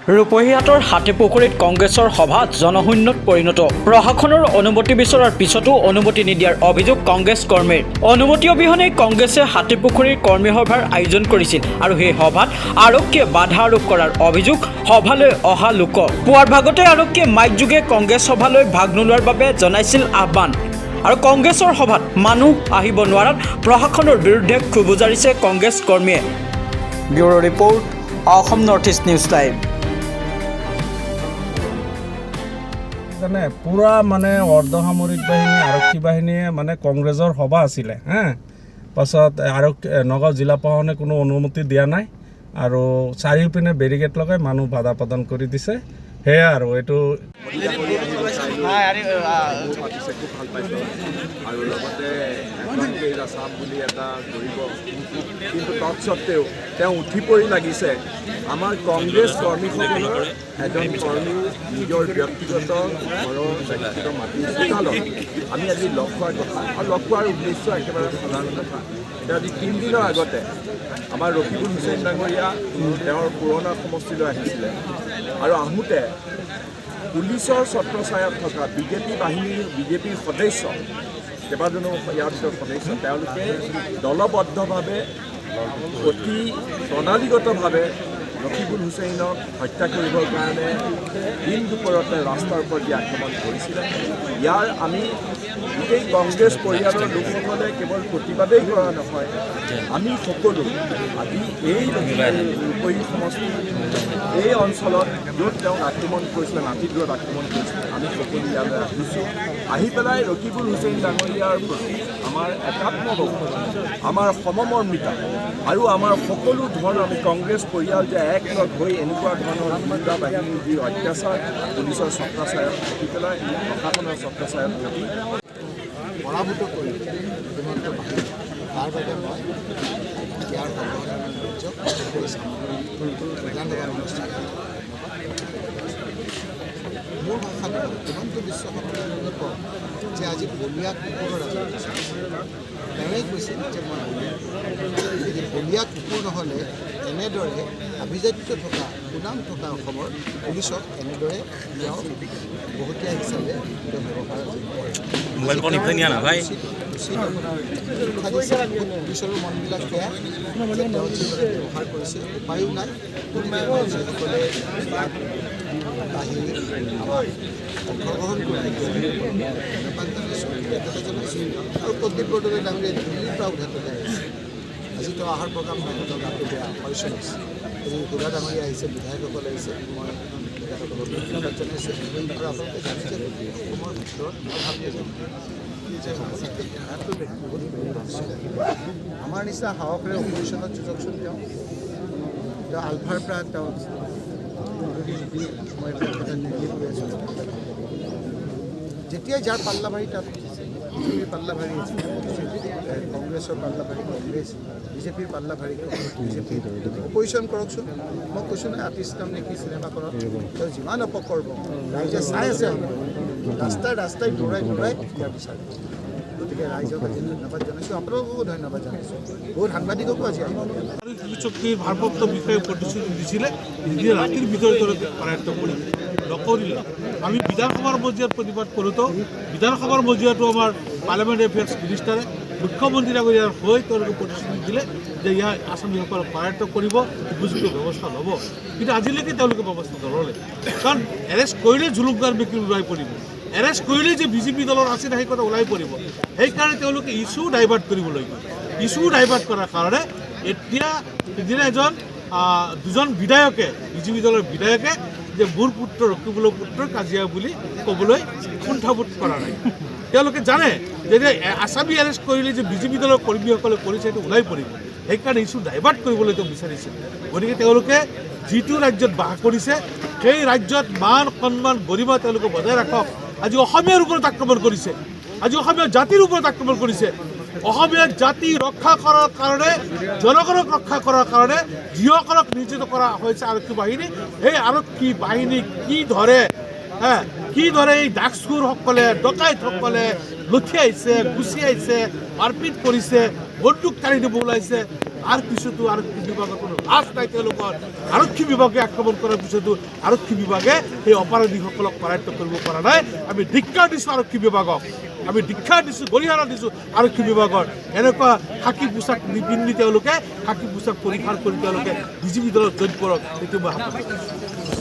ৰূপহীহাটৰ হাতীপুখুৰীত কংগ্ৰেছৰ সভাত জনশূন্যত পৰিণত। প্ৰশাসনৰ অনুমতি বিচৰাৰ পিছতো অনুমতি নিদিয়াৰ অভিযোগ কংগ্ৰেছ কৰ্মীৰ। অনুমতি অবিহনে কংগ্ৰেছে হাতীপুখুৰীৰ কৰ্মী সভাৰ আয়োজন কৰিছিল আৰু সেই সভাত আৰক্ষীয়ে বাধা আৰোপ কৰাৰ অভিযোগ সভালৈ অহা লোক। পুৱাৰ ভাগতে আৰক্ষীয়ে মাইকযোগে কংগ্ৰেছ সভালৈ ভাগ নোলোৱাৰ বাবে জনাইছিল আহ্বান। আৰু কংগ্ৰেছৰ সভাত মানুহ আহিব নোৱাৰাত প্ৰশাসনৰ বিৰুদ্ধে ক্ষোভ উজাৰিছে কংগ্ৰেছ কৰ্মীয়ে। Bureau report, Assam north east news live. পুৰা অৰ্ধসামৰিক বাহিনী আৰক্ষী বাহিনীয়ে কংগ্ৰেছৰ সভা আছিলে পাছত নগাঁও জিলা প্ৰশাসনে কোনো অনুমতি দিয়া নাই আৰু চাৰিওপিনে বেৰিকেড লগাই মানুহ বাধা প্ৰদান কৰি দিছে। সেয়া আৰু এইটো আৰু লগতে চাম বুলি এটা কৰিব, কিন্তু তৎসত্বেও তেওঁ উঠি পৰি লাগিছে আমাৰ কংগ্ৰেছ কৰ্মীসকলৰ এজন কৰ্মী নিজৰ ব্যক্তিগত ঘৰৰ ব্যক্তিগত মাটিৰ চোতালত আমি আজি লগ খোৱাৰ কথা আৰু লগ খোৱাৰ উদ্দেশ্য একেবাৰে সাধাৰণ কথা। এতিয়া আজি 3 দিনৰ আগতে আমাৰ ৰকিবুল হুছেইন ডাঙৰীয়া তেওঁৰ পুৰণা সমষ্টিলৈ আহিছিলে আৰু আহোঁতে পুলিচৰ ছত্ৰছায়াত থকা বিজেপিৰ সদস্য কেইবাজনো ইয়াৰ ভিতৰত সদস্য তেওঁলোকে দলবদ্ধভাৱে অতি প্ৰণালীগতভাৱে ৰকিবুল হুছেইনক হত্যা কৰিবৰ কাৰণে দিন দুপৰতে ৰাস্তাৰ ওপৰত আক্ৰমণ কৰিছিলে। ইয়াৰ আমি গোটেই কংগ্ৰেছ পৰিয়ালৰ লোকসকলে কেৱল প্ৰতিবাদেই কৰা নহয়, আমি সকলো আজি এই ৰূপহী সমষ্টি এই অঞ্চলত য'ত তেওঁক আক্ৰমণ কৰিছিলে, নাতিদূৰত আক্ৰমণ কৰিছিলে, আমি সকলো ইয়ালৈ আহিছোঁ। আহি পেলাই ৰকিবুল হুছেইন ডাঙৰীয়াৰ প্ৰতি আমাৰ একাত্মভাৱ, আমাৰ সমমৰ্মিতা আৰু আমাৰ সকলো ধৰণৰ আমি কংগ্ৰেছ পৰিয়াল যে একলগ হৈ এনেকুৱা ধৰণৰ গুণ্ডা বাহিনীৰ যি অত্যাচাৰ পুলিচৰ ছত্ৰছায়াত থাকি পেলাই প্ৰশাসনৰ ছত্ৰছায়াত থাকি পৰাভূত কৰি হিমন্ত বাহিনী তাৰ বাবে মই ইয়াৰ মোৰ ভাষাত হিমন্ত বিশ্ব শৰ্মাই কওঁ যে আজি বলিয়া কুকুৰৰ ৰাজনীতি তেওঁৱেই কৈছিল যে মই বলিয়া কুকুৰ নহ'লে এনেদৰে আভিজাত্য থকা সুনাম থকা অসমৰ পুলিচক এনেদৰে তেওঁ বহুতীয়া হিচাপে তেওঁ ব্যৱহাৰ পুলিচৰো মনবিলাক বেয়া, তেওঁ যিদৰে ব্যৱহাৰ কৰিছে উপায়ো নাই। গতিকে যিসকলে আহি আমাক অংশগ্ৰহণ কৰি ধন্যবাদ জনাইছোঁ, কৃতজ্ঞতা জনাইছোঁ। আৰু প্ৰদীপ বৰদলৈ ডাঙৰীয়া দিল্লীৰ পৰা উধাটো যাই আছে। আজি তেওঁ অহাৰ প্ৰগ্ৰাম নাই, তেওঁ গাটো বেয়া অপাৰেশ্যন হৈছে। আজি খুৰা ডাঙৰীয়া আহিছে, বিধায়কসকলে আহিছে, মই তেখেতসকলক ধন্যবাদ জনাইছোঁ। আৰু আপোনালোকে জানে যে অসমৰ ভিতৰত মই ভাবি আছোঁ আমাৰ নিচিনা সাহসেৰে অপজিশ্যনত যুঁজকচোন। তেওঁ আলফাৰ পৰা তেওঁ মই দিল্লীত গৈ আছোঁ। যেতিয়াই যাৰ পাল্লাভাৰী তাত বিজেপিৰ পাল্লাভাৰী আছে, কংগ্ৰেছৰ পাল্লাভাৰী কংগ্ৰেছ, বিজেপিৰ পাল্লাভাৰী বিজেপি। অপজিশ্যন কৰকচোন। মই কৈছোঁ নহয়, আৰ্টিষ্ট নাম নেকি চিনেমাখনত তেওঁ যিমান অপকৰ্ম ৰাইজে চাই আছে, ৰাস্তাই দৌৰাই ইয়াৰ বিচাৰে। গতিকে ৰাইজক আজি ধন্যবাদ জনাইছোঁ, আপোনালোককো ধন্যবাদ জনাইছোঁ। বহুত সাংবাদিককো আজি চুক্তিৰ ভাৰপ্ৰাপ্ত বিষয়ে প্ৰতিশ্ৰুতি দিছিলে, নিদিয়ে ৰাতিৰ ভিতৰত কৰায়ত্ব কৰি নকৰিলে। আমি বিধানসভাৰ পৰ্যায়ত প্ৰতিবাদ কৰোঁতো বিধানসভাৰ পৰ্যায়তো আমাৰ পাৰ্লিয়ামেণ্ট এফেয়াৰ্ছ মিনিষ্টাৰে মুখ্যমন্ত্ৰী ডাঙৰীয়াৰ হৈ তেওঁলোকে প্ৰতিশ্ৰুতি দিলে যে ইয়াৰ আসামীসকলক কৰায়ত্ব কৰিব, উপযুক্ত ব্যৱস্থা ল'ব। কিন্তু আজিলৈকে তেওঁলোকে ব্যৱস্থা নল'লে। কাৰণ এৰেষ্ট কৰিলে জুলুকদাৰ ব্যক্তি ওলাই পৰিব, এৰেষ্ট কৰিলে যে বিজেপি দলৰ আছিল সেই কথা ওলাই পৰিব। সেইকাৰণে তেওঁলোকে ইছ্যু ডাইভাৰ্ট কৰিবলৈ গ'ল। ইছ্যু ডাইভাৰ্ট কৰাৰ কাৰণে এতিয়া সিদিনা দুজন বিধায়কে বিজেপি দলৰ বিধায়কে যে মোৰ পুত্ৰ ৰকিবুলৰ পুত্ৰৰ কাজিয়া বুলি ক'বলৈ কুণ্ঠাবোধ কৰা নাই। তেওঁলোকে জানে যে আছামী এৰেষ্ট কৰিলে যে বিজেপি দলৰ কৰ্মীসকলে কৰিছে সেইটো ওলাই পৰিব। সেইকাৰণে ইছ্যু ডাইভাৰ্ট কৰিবলৈ তেওঁ বিচাৰিছে। গতিকে তেওঁলোকে যিটো ৰাজ্যত বাস কৰিছে সেই ৰাজ্যত মান সন্মান গৰিমা তেওঁলোকে বজাই ৰাখক। আজি অসমীয়াৰ ওপৰত আক্ৰমণ কৰিছে, আজি অসমীয়া জাতিৰ ওপৰত আক্ৰমণ কৰিছে। অসমীয়া জাতি ৰক্ষা কৰাৰ কাৰণে, জনগণক ৰক্ষা কৰাৰ কাৰণে যিসকলক নিয়োজিত কৰা হৈছে আৰক্ষী বাহিনী, সেই আৰক্ষী বাহিনী কি ধৰে এই ডাকচুৰসকলে, ডকাইতসকলে লুঠিয়াইছে, গুচিয়াইছে, মাৰপিট কৰিছে, বন্দুক কাঢ়ি দিব ওলাইছে। তাৰ পিছতো আৰক্ষী বিভাগৰ কোনো লাজ নাই তেওঁলোকৰ আৰক্ষী বিভাগে আক্ৰমণ কৰাৰ পিছতো আৰক্ষী বিভাগে সেই অপৰাধীসকলক কৰায়ত্ব কৰিব পৰা নাই আমি ধিক্কাৰ দিছোঁ আৰক্ষী বিভাগক আমি ধিক্কাৰ দিছোঁ গৰিহণা দিছোঁ আৰক্ষী বিভাগৰ এনেকুৱা খাকী পোছাক নিপিন্ধি তেওঁলোকে খাকী পোছাক পৰিহাৰ কৰি তেওঁলোকে বিজেপি দলত জইন কৰক সেইটো মই আশা কৰিছোঁ